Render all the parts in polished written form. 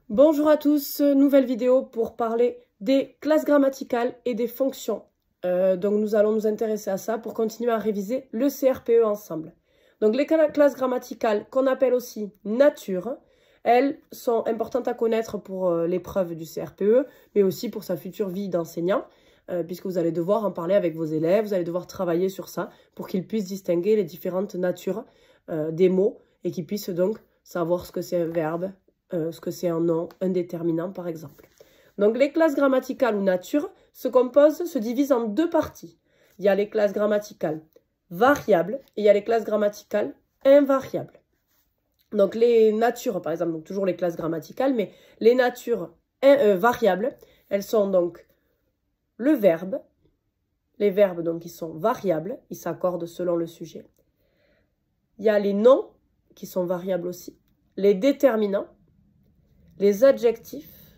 Bonjour à tous, nouvelle vidéo pour parler des classes grammaticales et des fonctions. Donc nous allons nous intéresser à ça pour continuer à réviser le CRPE ensemble. Donc les classes grammaticales qu'on appelle aussi nature, elles sont importantes à connaître pour l'épreuve du CRPE, mais aussi pour sa future vie d'enseignant, puisque vous allez devoir en parler avec vos élèves, vous allez devoir travailler sur ça pour qu'ils puissent distinguer les différentes natures des mots et qu'ils puissent donc savoir ce que c'est un verbe, ce que c'est un nom, un déterminant par exemple. Donc les classes grammaticales ou nature se divisent en deux parties. Il y a les classes grammaticales variables et il y a les classes grammaticales invariables. Donc les natures par exemple, donc toujours les classes grammaticales, mais les natures variables, elles sont donc le verbe, les verbes donc ils sont variables, ils s'accordent selon le sujet. Il y a les noms qui sont variables aussi, les déterminants, les adjectifs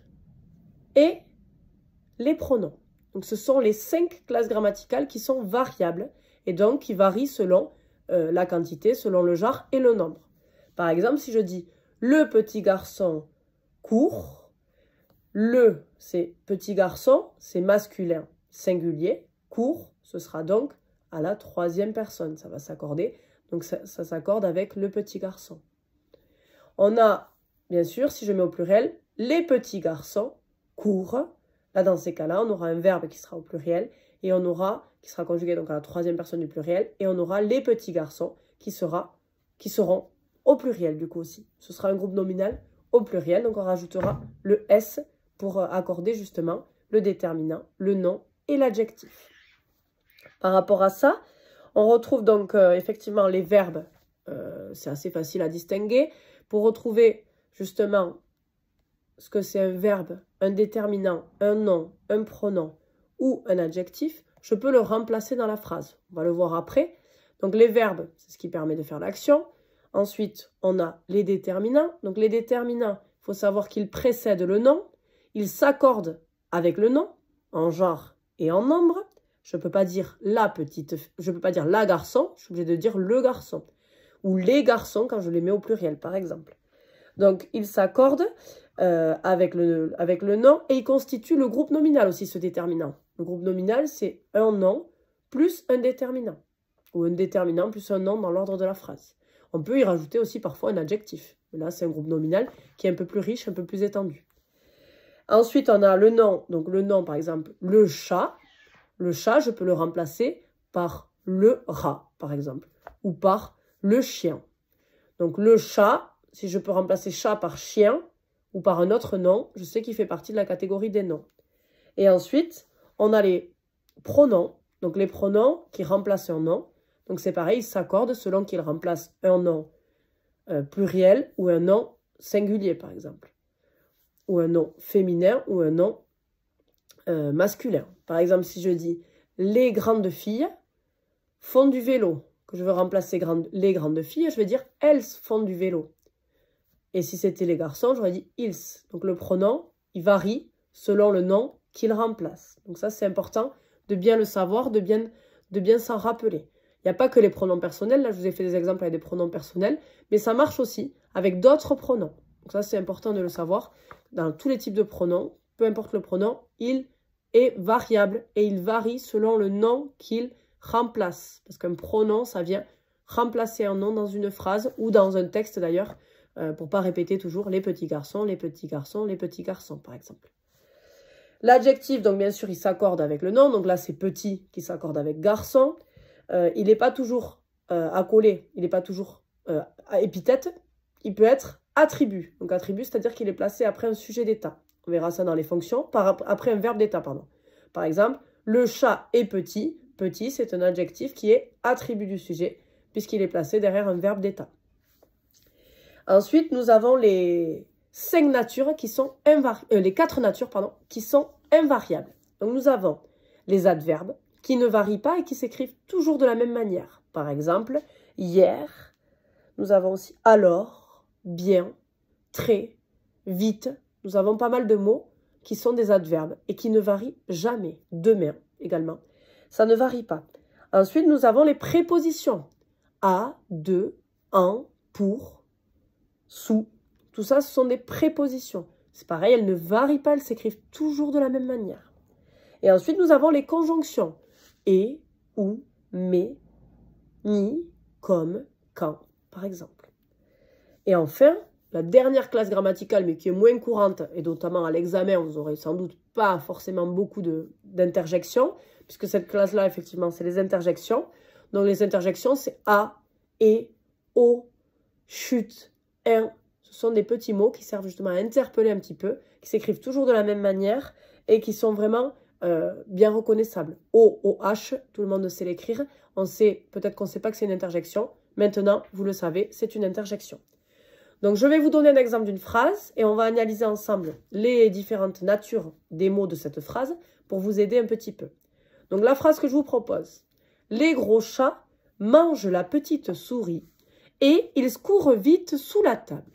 et les pronoms. Donc ce sont les 5 classes grammaticales qui sont variables et donc qui varient selon la quantité, selon le genre et le nombre. Par exemple, si je dis le petit garçon court, le c'est petit garçon, c'est masculin singulier, court, ce sera donc à la 3e personne, ça va s'accorder. Donc ça s'accorde avec le petit garçon. On a, bien sûr, si je mets au pluriel, les petits garçons courent. Là, dans ces cas-là, on aura un verbe qui sera au pluriel et on aura, qui sera conjugué donc à la 3e personne du pluriel, et on aura les petits garçons qui seront au pluriel du coup aussi. Ce sera un groupe nominal au pluriel, donc on rajoutera le S pour accorder justement le déterminant, le nom et l'adjectif. Par rapport à ça, on retrouve donc effectivement les verbes, c'est assez facile à distinguer. Pour retrouver justement ce que c'est un verbe, un déterminant, un nom, un pronom ou un adjectif, je peux le remplacer dans la phrase. On va le voir après. Donc les verbes, c'est ce qui permet de faire l'action. Ensuite, on a les déterminants. Donc les déterminants, il faut savoir qu'ils précèdent le nom. Ils s'accordent avec le nom, en genre et en nombre. Je ne peux pas dire la garçon, je suis obligée de dire le garçon. Ou les garçons quand je les mets au pluriel, par exemple. Donc, ils s'accordent avec le nom et ils constituent le groupe nominal aussi, ce déterminant. Le groupe nominal, c'est un nom plus un déterminant. Ou un déterminant plus un nom dans l'ordre de la phrase. On peut y rajouter aussi parfois un adjectif. Là, c'est un groupe nominal qui est un peu plus riche, un peu plus étendu. Ensuite, on a le nom. Donc, le nom, par exemple, le chat. Le chat, je peux le remplacer par le rat, par exemple. Ou par le chien. Donc le chat, si je peux remplacer chat par chien ou par un autre nom, je sais qu'il fait partie de la catégorie des noms. Et ensuite, on a les pronoms. Donc les pronoms qui remplacent un nom. Donc c'est pareil, ils s'accordent selon qu'ils remplacent un nom pluriel ou un nom singulier, par exemple. Ou un nom féminin ou un nom masculin. Par exemple, si je dis les grandes filles font du vélo, que je veux remplacer les grandes filles, je vais dire elles font du vélo. Et si c'était les garçons, j'aurais dit ils. Donc le pronom, il varie selon le nom qu'il remplace. Donc ça, c'est important de bien le savoir, de bien s'en rappeler. Il n'y a pas que les pronoms personnels, là je vous ai fait des exemples avec des pronoms personnels, mais ça marche aussi avec d'autres pronoms. Donc ça, c'est important de le savoir. Dans tous les types de pronoms, peu importe le pronom, il est variable et il varie selon le nom qu'il remplace. Parce qu'un pronom, ça vient remplacer un nom dans une phrase ou dans un texte d'ailleurs, pour ne pas répéter toujours les petits garçons, les petits garçons, les petits garçons, par exemple. L'adjectif, donc bien sûr, il s'accorde avec le nom. Donc là, c'est petit qui s'accorde avec garçon. Il n'est pas toujours accolé, il n'est pas toujours à épithète. Il peut être attribut. Donc attribut, c'est-à-dire qu'il est placé après un sujet d'état. On verra ça dans les fonctions, après un verbe d'état, pardon. Par exemple, le chat est petit. Petit, c'est un adjectif qui est attribut du sujet, puisqu'il est placé derrière un verbe d'état. Ensuite, nous avons les 5 natures qui sont les 4 natures, pardon, qui sont invariables. Donc nous avons les adverbes qui ne varient pas et qui s'écrivent toujours de la même manière. Par exemple, hier. Nous avons aussi alors, bien, très, vite. Nous avons pas mal de mots qui sont des adverbes et qui ne varient jamais. Demain également. Ça ne varie pas. Ensuite, nous avons les prépositions. À, de, en, pour, sous. Tout ça, ce sont des prépositions. C'est pareil, elles ne varient pas, elles s'écrivent toujours de la même manière. Et ensuite, nous avons les conjonctions. Et, ou, mais, ni, comme, quand, par exemple. Et enfin, la dernière classe grammaticale, mais qui est moins courante, et notamment à l'examen, vous n'aurez sans doute pas forcément beaucoup d'interjections, puisque cette classe-là, effectivement, c'est les interjections. Donc les interjections, c'est a, et, o, chute, un. Ce sont des petits mots qui servent justement à interpeller un petit peu, qui s'écrivent toujours de la même manière et qui sont vraiment bien reconnaissables. O, O, H, tout le monde sait l'écrire. On sait, peut-être qu'on ne sait pas que c'est une interjection. Maintenant, vous le savez, c'est une interjection. Donc, je vais vous donner un exemple d'une phrase et on va analyser ensemble les différentes natures des mots de cette phrase pour vous aider un petit peu. Donc, la phrase que je vous propose. Les gros chats mangent la petite souris et ils courent vite sous la table.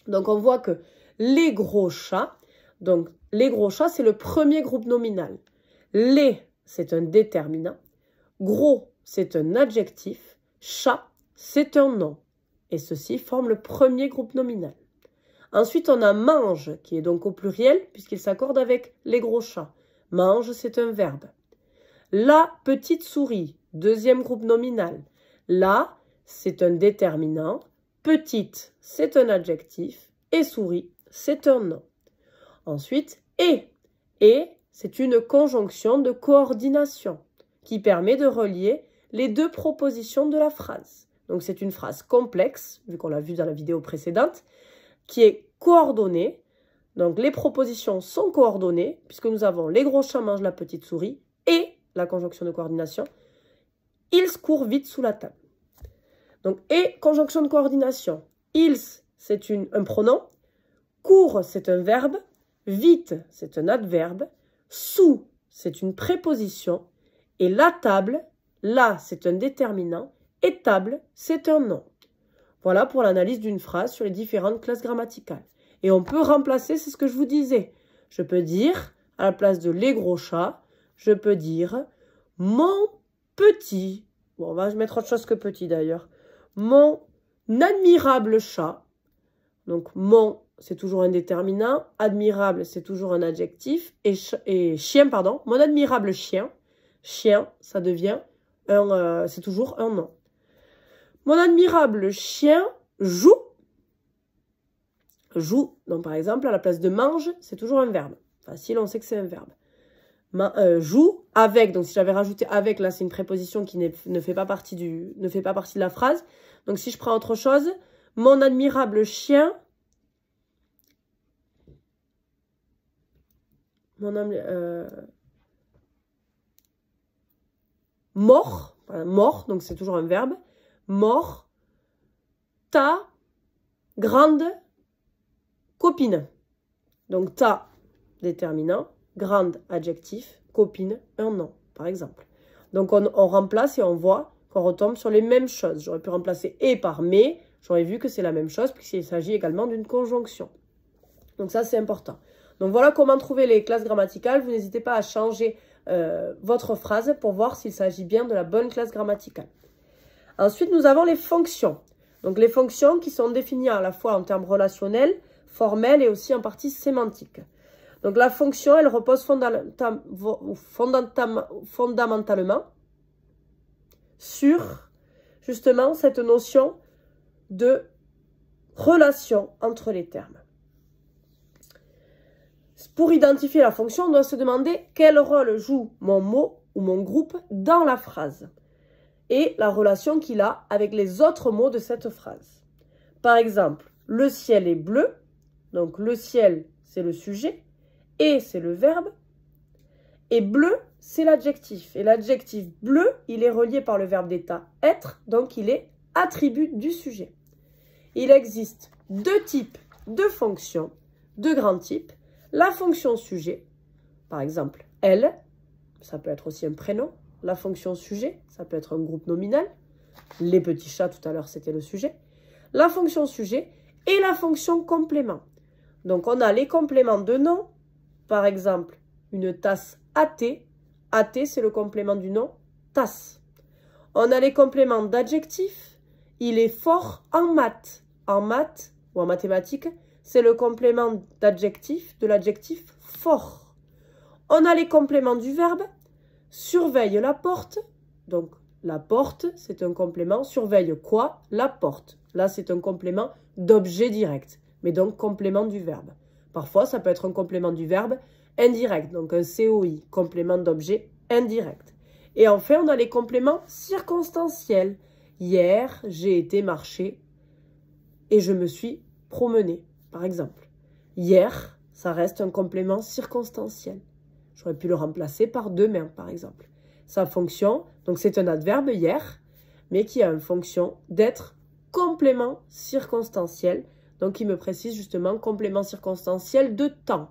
Donc, on voit que les gros chats, donc les gros chats, c'est le premier groupe nominal. Les, c'est un déterminant. Gros, c'est un adjectif. Chat, c'est un nom. Et ceci forme le premier groupe nominal. Ensuite, on a mange, qui est donc au pluriel, puisqu'il s'accorde avec les gros chats. Mange, c'est un verbe. La petite souris, deuxième groupe nominal. La, c'est un déterminant. Petite, c'est un adjectif. Et souris, c'est un nom. Ensuite, et. Et, c'est une conjonction de coordination qui permet de relier les deux propositions de la phrase. Donc, c'est une phrase complexe, vu qu'on l'a vu dans la vidéo précédente, qui est coordonnée. Donc, les propositions sont coordonnées, puisque nous avons les gros chats mangent la petite souris et la conjonction de coordination. Ils courent vite sous la table. Donc, et conjonction de coordination. Ils, c'est un pronom. Court, c'est un verbe. Vite, c'est un adverbe. Sous, c'est une préposition. Et la table, là, c'est un déterminant. Et table, c'est un nom. Voilà pour l'analyse d'une phrase sur les différentes classes grammaticales. Et on peut remplacer, c'est ce que je vous disais. Je peux dire, à la place de les gros chats, je peux dire mon petit. Bon, on va mettre autre chose que petit d'ailleurs. Mon admirable chat. Donc, mon, c'est toujours un déterminant. Admirable, c'est toujours un adjectif. Et chien, pardon. Mon admirable chien. Chien, ça devient c'est toujours un nom. Mon admirable chien joue. Joue, donc par exemple, à la place de mange, c'est toujours un verbe. Facile, on sait que c'est un verbe. Joue avec, donc si j'avais rajouté avec, là c'est une préposition qui ne fait pas partie de la phrase. Donc si je prends autre chose, mon admirable chien, mort, voilà, mort, donc c'est toujours un verbe. Mort, ta grande copine. Donc ta, déterminant, grande, adjectif, copine, un nom, par exemple. Donc on remplace et on voit qu'on retombe sur les mêmes choses. J'aurais pu remplacer et par mais, j'aurais vu que c'est la même chose puisqu'il s'agit également d'une conjonction. Donc ça c'est important. Donc voilà comment trouver les classes grammaticales. Vous n'hésitez pas à changer votre phrase pour voir s'il s'agit bien de la bonne classe grammaticale. Ensuite, nous avons les fonctions. Donc, les fonctions qui sont définies à la fois en termes relationnels, formels et aussi en partie sémantiques. Donc, la fonction, elle repose fondamentalement sur, justement, cette notion de relation entre les termes. Pour identifier la fonction, on doit se demander quel rôle joue mon mot ou mon groupe dans la phrase et la relation qu'il a avec les autres mots de cette phrase. Par exemple, le ciel est bleu, donc le ciel, c'est le sujet, et c'est le verbe, et bleu, c'est l'adjectif. Et l'adjectif bleu, il est relié par le verbe d'état être, donc il est attribut du sujet. Il existe deux types de fonctions, deux grands types. La fonction sujet, par exemple, elle, ça peut être aussi un prénom. La fonction sujet, ça peut être un groupe nominal. Les petits chats, tout à l'heure, c'était le sujet. La fonction sujet et la fonction complément. Donc, on a les compléments de nom. Par exemple, une tasse à thé. À thé, c'est le complément du nom tasse. On a les compléments d'adjectifs. Il est fort en maths. En maths ou en mathématiques, c'est le complément d'adjectif, de l'adjectif fort. On a les compléments du verbe, surveille la porte, donc la porte, c'est un complément, surveille quoi? La porte. Là, c'est un complément d'objet direct, mais donc complément du verbe. Parfois, ça peut être un complément du verbe indirect, donc un COI, complément d'objet indirect. Et enfin, on a les compléments circonstanciels. Hier, j'ai été marcher et je me suis promené, par exemple. Hier, ça reste un complément circonstanciel. J'aurais pu le remplacer par demain, par exemple. Sa fonction, donc c'est un adverbe hier, mais qui a une fonction d'être complément circonstanciel. Donc, il me précise justement complément circonstanciel de temps.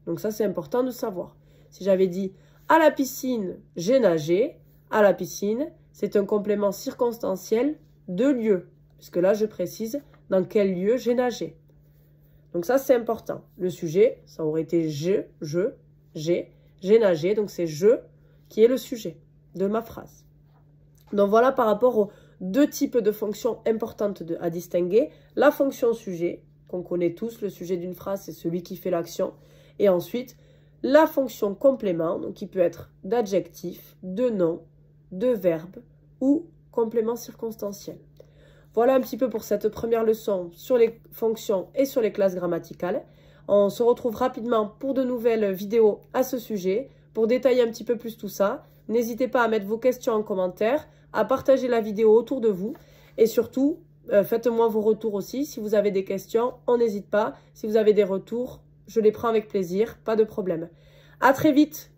Donc ça, c'est important de savoir. Si j'avais dit à la piscine, j'ai nagé, à la piscine, c'est un complément circonstanciel de lieu. Puisque là, je précise dans quel lieu j'ai nagé. Donc ça, c'est important. Le sujet, ça aurait été j'ai nagé. Donc c'est je qui est le sujet de ma phrase. Donc voilà par rapport aux deux types de fonctions importantes à distinguer. La fonction sujet, qu'on connaît tous, le sujet d'une phrase, c'est celui qui fait l'action. Et ensuite, la fonction complément, donc qui peut être d'adjectif, de nom, de verbe ou complément circonstanciel. Voilà un petit peu pour cette première leçon sur les fonctions et sur les classes grammaticales. On se retrouve rapidement pour de nouvelles vidéos à ce sujet. Pour détailler un petit peu plus tout ça, n'hésitez pas à mettre vos questions en commentaire, à partager la vidéo autour de vous et surtout, faites-moi vos retours aussi. Si vous avez des questions, on n'hésite pas. Si vous avez des retours, je les prends avec plaisir, pas de problème. À très vite!